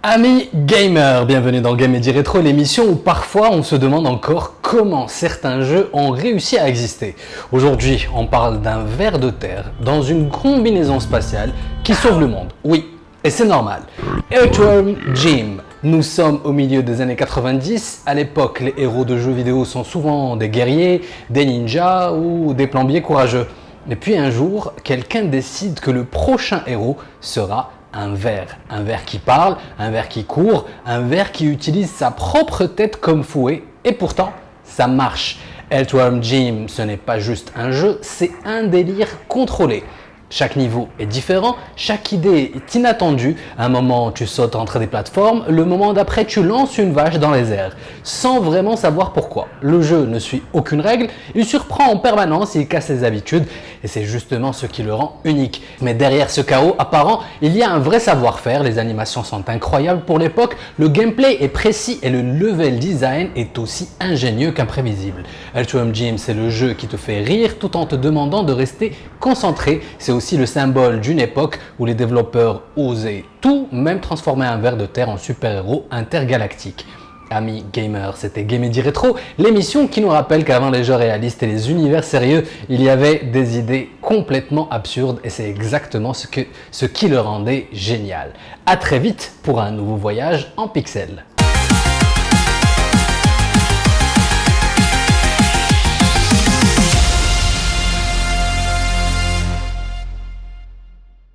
Amis gamers, bienvenue dans Game & Rétro, l'émission où parfois on se demande encore comment certains jeux ont réussi à exister. Aujourd'hui, on parle d'un ver de terre dans une combinaison spatiale qui sauve le monde. Oui, et c'est normal. Earthworm Jim. Nous sommes au milieu des années 90. À l'époque, les héros de jeux vidéo sont souvent des guerriers, des ninjas ou des plombiers courageux. Et puis un jour, quelqu'un décide que le prochain héros sera un ver qui parle, un ver qui court, un ver qui utilise sa propre tête comme fouet, et pourtant, ça marche. Earthworm Jim, ce n'est pas juste un jeu, c'est un délire contrôlé. Chaque niveau est différent, chaque idée est inattendue. Un moment, tu sautes entre des plateformes, le moment d'après, tu lances une vache dans les airs, sans vraiment savoir pourquoi. Le jeu ne suit aucune règle, il surprend en permanence, il casse les habitudes, et c'est justement ce qui le rend unique. Mais derrière ce chaos apparent, il y a un vrai savoir-faire, les animations sont incroyables pour l'époque, le gameplay est précis et le level design est aussi ingénieux qu'imprévisible. Earthworm Jim, c'est le jeu qui te fait rire tout en te demandant de rester concentré. C'est aussi le symbole d'une époque où les développeurs osaient tout, même transformer un ver de terre en super-héros intergalactique. Amis gamers, c'était Game & Rétro, l'émission qui nous rappelle qu'avant les jeux réalistes et les univers sérieux, il y avait des idées complètement absurdes et c'est exactement ce qui le rendait génial. A très vite pour un nouveau voyage en pixels.